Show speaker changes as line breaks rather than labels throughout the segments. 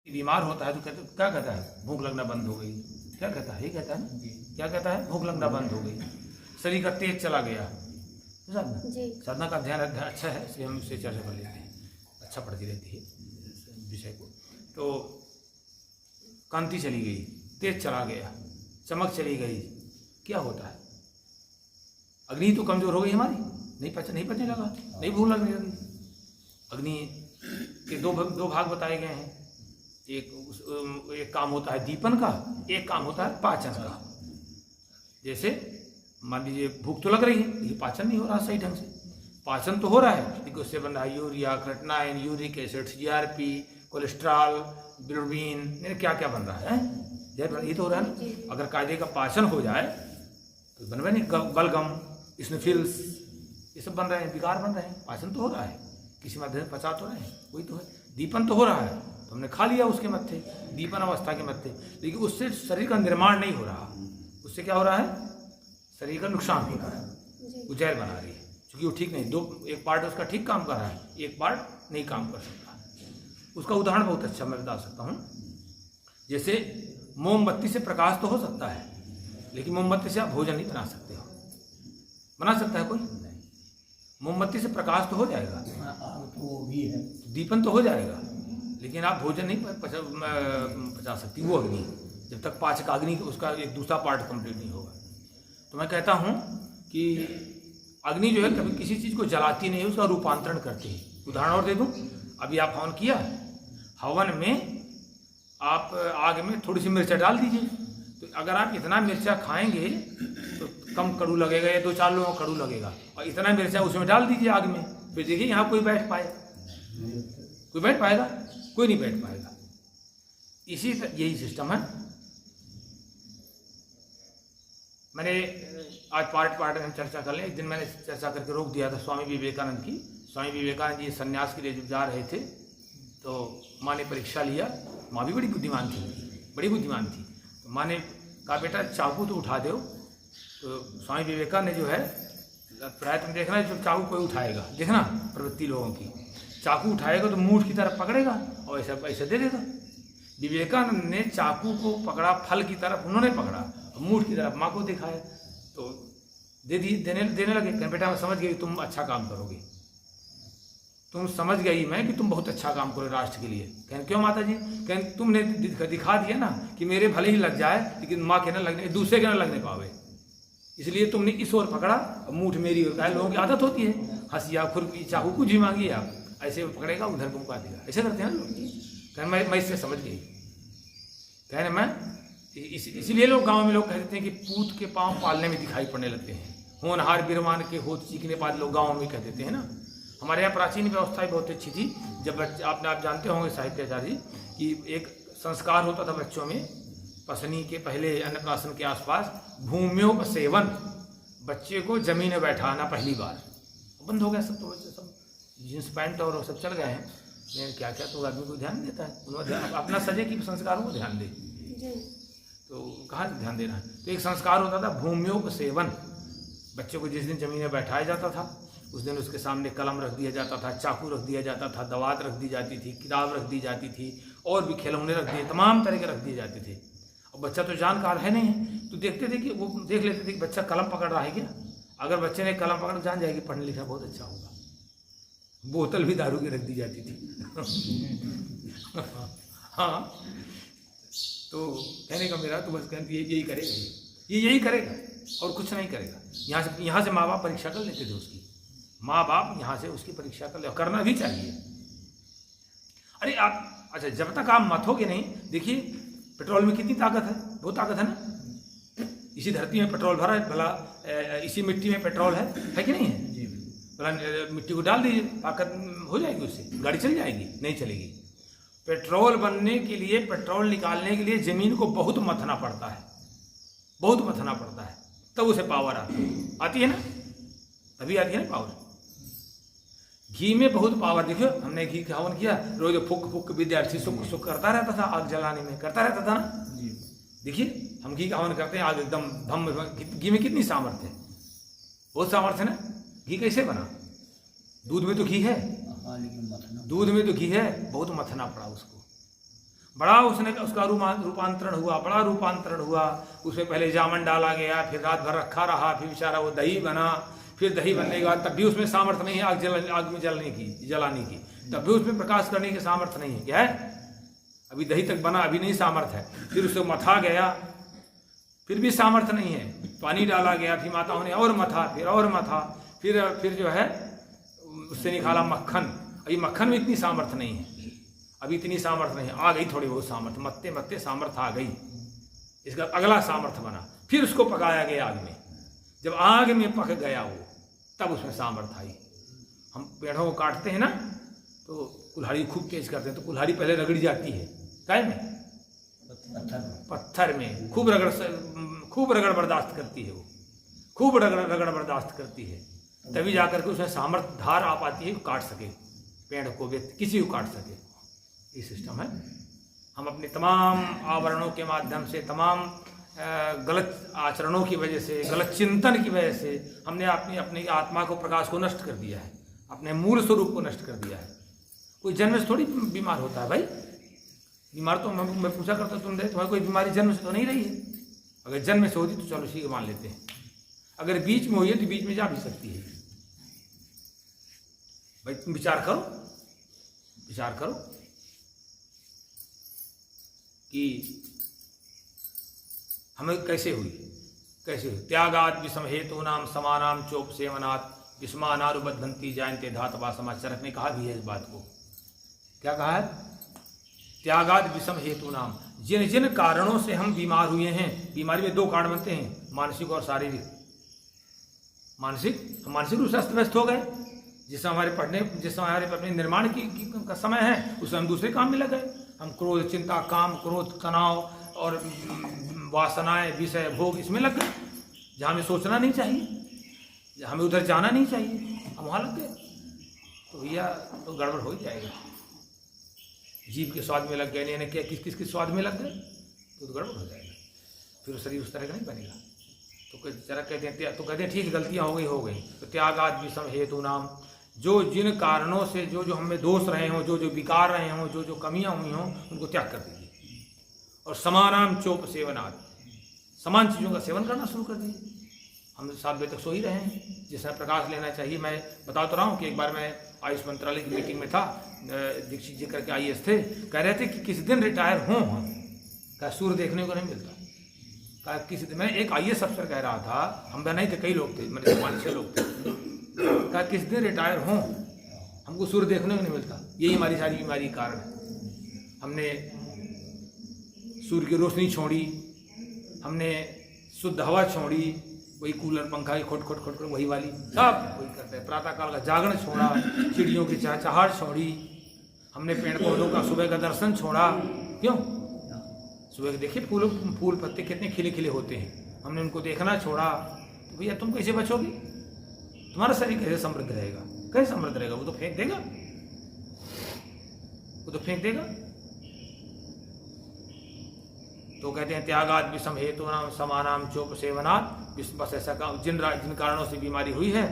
बीमार होता है तो क्या कहता है? भूख लगना बंद हो गई। क्या कहता है? ये कहता है ना, क्या कहता है? भूख लगना बंद हो गई, शरीर का तेज चला गया। साधना का ध्यान अच्छा है, इसलिए हम इससे चर्चा कर लेते हैं, अच्छा पढ़ती रहती है विषय को। तो कांति चली गई, तेज चला गया, चमक चली गई, क्या होता है? अग्नि तो कमजोर हो गई हमारी, नहीं पचने लगा, नहीं भूख लगने लगी। अग्नि के दो भाग बताए गए हैं। एक काम होता है दीपन का, एक काम होता है पाचन का। जैसे मान लीजिए भूख तो लग रही है लेकिन पाचन नहीं हो रहा सही ढंग से। पाचन तो हो रहा है लेकिन उससे बन रहा है urea, creatinine, uric acid, GRP, cholesterol, bilirubin, क्या क्या बन रहा है, ये तो हो रहा है ना। अगर कायदे का पाचन हो जाए तो बन रहे नहीं, बलगम, स्नोफिल्स, ये सब बन रहे हैं, विकार बन रहे हैं। पाचन तो हो रहा है, किसी माध्यम से पचा तो रहे हैं, वही तो है। दीपन तो हो रहा है, तो हमने खा लिया उसके मत्थे, दीपन अवस्था के मत्थे, लेकिन उससे शरीर का निर्माण नहीं हो रहा। उससे क्या हो रहा है? शरीर का नुकसान हो रहा है, वो जहर बना रही है, क्योंकि वो ठीक नहीं, एक पार्ट उसका ठीक काम कर रहा है, एक पार्ट नहीं काम कर सकता। उसका उदाहरण बहुत अच्छा मैं बता सकता हूँ। जैसे मोमबत्ती से प्रकाश तो हो सकता है, लेकिन मोमबत्ती से आप भोजन नहीं बना सकते हो। बना सकता है कोई? मोमबत्ती से प्रकाश तो हो जाएगा,
वो भी है,
दीपन तो हो जाएगा, लेकिन आप भोजन नहीं पचा सकती वो अग्नि, जब तक पाचक अग्नि उसका एक दूसरा पार्ट कंप्लीट नहीं होगा। तो मैं कहता हूँ कि अग्नि जो है कभी किसी चीज़ को जलाती नहीं है, उसका रूपांतरण करती है। उदाहरण और दे दूँ, अभी आप हवन किया, हवन में आप आग में थोड़ी सी मिर्चा डाल दीजिए, तो अगर आप इतना मिर्चा खाएंगे तो कम कड़ू लगेगा, या 2-4 लोगों को कड़ू लगेगा। और इतना मिर्चा उसमें डाल दीजिए आग में, फिर देखिए यहाँ कोई बैठ पाए? कोई बैठ पाएगा? कोई नहीं बैठ पाएगा। यही सिस्टम है। मैंने आज पार्ट में चर्चा कर लें। एक दिन मैंने चर्चा करके रोक दिया था स्वामी विवेकानंद की। स्वामी विवेकानंद जी संन्यास के लिए जब जा रहे थे तो माँ ने परीक्षा लिया। माँ भी बड़ी बुद्धिमान थी, बड़ी बुद्धिमान थी। तो माँ ने कहा बेटा चाकू तो उठा दो। तो स्वामी विवेकानंद ने जो है प्रयत्न देखना जो चाकू कोई उठाएगा, देखना प्रवृत्ति लोगों की, चाकू उठाएगा तो मूठ की तरफ पकड़ेगा और ऐसा दे देगा। विवेकानंद ने चाकू को पकड़ा, फल की तरफ उन्होंने पकड़ा, मूठ की तरफ माँ को दिखाया, तो देने लगे। कहें बेटा मैं समझ गई तुम अच्छा काम करोगे, तुम समझ गई मैं कि तुम बहुत अच्छा काम करो राष्ट्र के लिए। कहें क्यों माता जी? कहें तुमने दिखा दिया ना कि मेरे भले ही लग जाए लेकिन माँ के न लगने, दूसरे के न लगने पावे, इसलिए तुमने इस ओर पकड़ा, मूठ मेरी ओर। कहा लोगों की आदत होती है, हंसिया खुरपी चाकू कुछ भी मांगिए आप, ऐसे पकड़ेगा उधर को मुका देगा, ऐसे करते हैं लोग। कहने मैं इससे समझ गई। कहने मैं इसीलिए लोग गांव में लोग कहते हैं कि पूत के पांव पालने में दिखाई पड़ने लगते हैं, होनहार बिरमान के होत चीखने पाल लोग गाँव में कह देते हैं ना। हमारे यहाँ प्राचीन व्यवस्था बहुत अच्छी थी। जब आप जानते होंगे साहित्याचार्य जी कि एक संस्कार होता था बच्चों में, पसनी के पहले अन्नप्राशन के आसपास भूम्योपसेवन, बच्चे को जमीन में बैठाना पहली बार। बंद हो गया सब, तो सब जींस पैंट और सब चल गए हैं, क्या क्या, तो आदमी को ध्यान देता है, उन्होंने अपना सजे की संस्कारों को ध्यान दे, तो कहाँ से ध्यान देना है। तो एक संस्कार होता था भूम्योपसेवन, बच्चे को जिस दिन जमीन में बैठाया जाता था उस दिन उसके सामने कलम रख दिया जाता था, चाकू रख दिया जाता था, दवात रख दी जाती थी, किताब रख दी जाती थी, और भी खिलौने रख दिए, तमाम तरह के रख दिए जाते थे। और बच्चा तो जानकार है नहीं, तो देखते थे कि वो देख लेते थे कि बच्चा कलम पकड़ रहा है क्या। अगर बच्चे ने कलम पकड़ जान जाएगी पढ़ने लिखना बहुत अच्छा होगा। बोतल भी दारू की रख दी जाती थी। हाँ, तो कहने का मेरा तो बस यही करेगा, ये यही करेगा और कुछ नहीं करेगा। यहाँ से माँ बाप परीक्षा कर लेते थे उसकी, माँ बाप यहाँ से उसकी परीक्षा कर ले, करना भी चाहिए। अरे आप अच्छा, जब तक आप मथोगे नहीं, देखिए पेट्रोल में कितनी ताकत है, बहुत ताकत है ना। इसी धरती में पेट्रोल भरा है, भला इसी मिट्टी में पेट्रोल है कि नहीं है? भला मिट्टी को डाल दीजिए, ताकत हो जाएगी, उससे गाड़ी चल जाएगी? नहीं चलेगी। पेट्रोल बनने के लिए, पेट्रोल निकालने के लिए जमीन को बहुत मथना पड़ता है, बहुत मथना पड़ता है, तब उसे पावर आती है ना, तभी आती है ना पावर। घी में बहुत पावर, देखियो हमने घी का हवन किया, रोज फुक फुक विद्यार्थी सुख करता रहता था, आग जलाने में करता रहता था ना। देखिए हम घी का हवन करते हैं, आग एकदम भम, घी में कितनी सामर्थ्य है, बहुत सामर्थ्य है ना। घी कैसे बना? दूध में तो घी है, दूध में तो घी है, बहुत मथना पड़ा उसको। बड़ा उसने उसका रूपांतरण हुआ, बड़ा रूपांतरण हुआ। उसमें पहले जामन डाला गया, फिर रात भर रखा रहा, फिर बेचारा वो दही बना। फिर दही बनने के बाद तब भी उसमें सामर्थ्य नहीं है आग में जलाने की, तब भी उसमें प्रकाश करने की सामर्थ्य नहीं है। क्या है? अभी दही तक बना, अभी नहीं सामर्थ्य है। फिर उसे मथा गया, फिर भी सामर्थ्य नहीं है। पानी डाला गया, फिर माताओं ने और मथा, फिर और मथा, फिर जो है उससे निकाला मक्खन। अभी मक्खन में इतनी सामर्थ्य नहीं है, अभी इतनी सामर्थ्य नहीं है। आ गई थोड़ी बहुत सामर्थ्य, मत्ते मत्ते सामर्थ्य आ गई। इसका अगला सामर्थ्य बना, फिर उसको पकाया गया आग में। जब आग में पक गया वो, तब उसमें सामर्थ्य आई। हम पेड़ों को काटते हैं ना, तो कुल्हाड़ी खूब तेज करते हैं, तो कुल्हाड़ी पहले रगड़ी जाती है। काय में? पत्थर में खूब रगड़ बर्दाश्त करती है वो, खूब रगड़ बर्दाश्त करती है। तभी जाकर के उसमें सामर्थ्य धार आ पाती है, काट सके पेड़ को, व्यक्ति किसी को काट सके। ये सिस्टम है। हम अपने तमाम आवरणों के माध्यम से, तमाम गलत आचरणों की वजह से, गलत चिंतन की वजह से हमने अपनी आत्मा को, प्रकाश को नष्ट कर दिया है, अपने मूल स्वरूप को नष्ट कर दिया है। कोई जन्म से थोड़ी बीमार होता है भाई। बीमार तो मैं पूछा करता तुम्हारी कोई बीमारी जन्म से तो नहीं रही है। अगर जन्म से होती तो चलो ठीक है, मान लेते हैं। अगर बीच में हुई है तो बीच में जा भी सकती है भाई। तुम विचार करो कि हमें कैसे हुई। त्यागाद विषम हेतु नाम समानाम चोप सेवनात् विस्मानारुबद्धंती जायन्ते धातवा समाज। चरक ने कहा भी है इस बात को। क्या कहा है? त्यागाद विषम हेतु नाम, जिन जिन कारणों से हम बीमार हुए हैं। बीमारी में दो कारण बनते हैं, मानसिक और शारीरिक। मानसिक रूप से अस्त व्यस्त हो गए। जिस समय हमारे अपने निर्माण का समय है, उस समय हम दूसरे काम में लग गए। हम क्रोध, चिंता, काम, क्रोध, तनाव और वासनाएं, विषय, भोग, इसमें लग गए। जहाँ हमें सोचना नहीं चाहिए, हमें उधर जाना नहीं चाहिए, हम वहाँ लग गए। तो भैया तो गड़बड़ हो ही जाएगा। जीव के स्वाद में लग गए, नहीं क्या किस स्वाद में लग गए, तो गड़बड़ हो जाएगा। फिर शरीर उस तरह का नहीं बनेगा। तो जरा कहते हैं ठीक, गलतियाँ हो गई। तो त्यागाद विषम हेतु नाम, जो जिन कारणों से जो हमें दोष रहे हों, जो विकार रहे हों, जो कमियां हुई हों, उनको त्याग कर दीजिए। और समानाम चोप सेवनात्, समान चीज़ों का सेवन करना शुरू कर दीजिए। हम 7 बजे तक सो ही रहे हैं, जिसमें प्रकाश लेना चाहिए। मैं बता तो रहा हूँ कि एक बार मैं आयुष मंत्रालय की मीटिंग में था, दीक्षित जी करके IAS थे, कह रहे थे कि किस दिन रिटायर हों हम, क्या सूर्य देखने को नहीं मिलता। कहा किसी दिन, मैं एक IAS अफसर कह रहा था, हम नहीं थे, कई लोग थे, मेरे 5-6 लोग थे। कहा किस दिन रिटायर हों, हमको सूर्य देखने को नहीं मिलता। यही हमारी सारी बीमारी का कारण है। हमने सूर्य की रोशनी छोड़ी, हमने शुद्ध हवा छोड़ी, वही कूलर पंखा की खोट वही वाली सब वही करते हैं। प्रातःकाल का जागरण छोड़ा, चिड़ियों की चहचहाट छोड़ी, हमने पेड़ पौधों का सुबह का दर्शन छोड़ा। क्यों? सुबह देखिए फूल पत्ते कितने खिले खिले होते हैं, हमने उनको देखना छोड़ा। तो भैया तुम कैसे बचोगे? तुम्हारा शरीर कैसे समृद्ध रहेगा? कैसे समृद्ध रहेगा? वो तो फेंक देगा। तो कहते हैं त्यागाद विषम हेतु नाम समानाम चोप सेवनात्। बस ऐसा काम, जिन कारणों से बीमारी हुई है,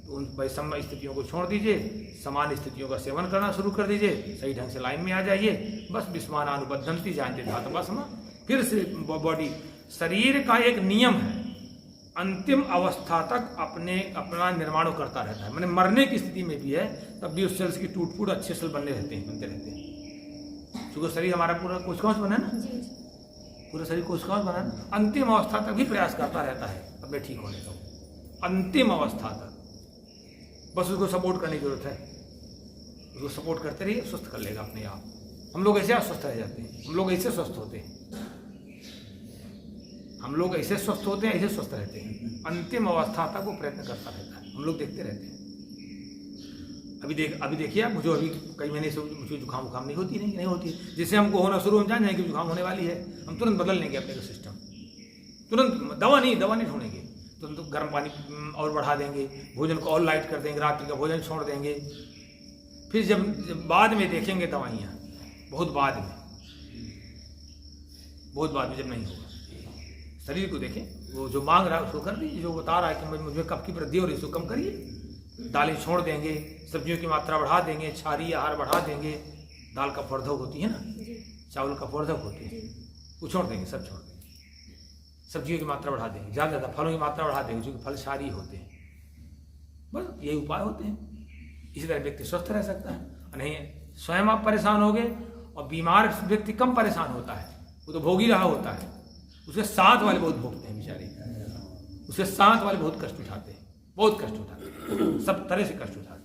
तो उन वैषम्य स्थितियों को छोड़ दीजिए, समान स्थितियों का सेवन करना शुरू कर दीजिए, सही ढंग से लाइन में आ जाइए। बस विस्मानानुबद्धंती जायन्ते धातवा समा। फिर से बॉडी, शरीर का एक नियम है, अंतिम अवस्था तक अपना निर्माण करता रहता है। मैंने मरने की स्थिति में भी है, तब भी उस सेल्स की टूट फूट अच्छे सेल बनते रहते हैं। क्योंकि शरीर हमारा पूरा कोशिकाओं से बना है ना, पूरा शरीर कोशिकाओं से बना है ना। अंतिम अवस्था तक भी प्रयास करता रहता है अपने ठीक होने का, अंतिम अवस्था तक। बस उसको सपोर्ट करने की जरूरत है, उसको सपोर्ट करते रहिए, स्वस्थ कर लेगा अपने आप। हम लोग ऐसे अस्वस्थ रह जाते हैं, हम लोग ऐसे स्वस्थ होते हैं, ऐसे स्वस्थ रहते हैं। अंतिम अवस्था तक वो प्रयत्न करता रहता है, हम लोग देखते रहते हैं। अभी देखिए आप, मुझे अभी कई महीने से मुझे जुकाम नहीं होती। जिससे हमको होना शुरू, हम जान जाएंगे कि जुकाम होने वाली है, हम तुरंत बदल लेंगे अपने का सिस्टम। तुरंत दवा नहीं ढूंढेंगे, तुरंत गर्म पानी और बढ़ा देंगे, भोजन को और लाइट कर देंगे, रात्रि का भोजन छोड़ देंगे। फिर जब बाद में देखेंगे दवाइयाँ, बहुत बाद में जब नहीं होगा, शरीर को देखें, वो जो मांग रहा है उसको कर दीजिए, जो बता रहा है कि मुझे कफ की वृद्धि हो रही है उसको कम करिए। दालें छोड़ देंगे, सब्जियों की मात्रा बढ़ा देंगे, क्षारीय आहार बढ़ा देंगे। दाल का वर्धक होती है ना, चावल कफवर्धक होते हैं, वो छोड़ देंगे, सब छोड़ देंगे। सब्जियों की मात्रा बढ़ा देंगे, ज़्यादा ज़्यादा फलों की मात्रा बढ़ा देंगे, जो कि फलशारी होते हैं। बस यही उपाय होते हैं। इसी तरह व्यक्ति स्वस्थ रह सकता है। नहीं स्वयं आप परेशान हो गए और बीमार व्यक्ति कम परेशान होता है, वो तो भोग ही रहा होता है, उसके साथ वाले बहुत भोगते हैं बेचारे, उसके साथ वाले बहुत कष्ट उठाते हैं, बहुत कष्ट उठाते हैं, सब तरह से कष्ट उठाते हैं।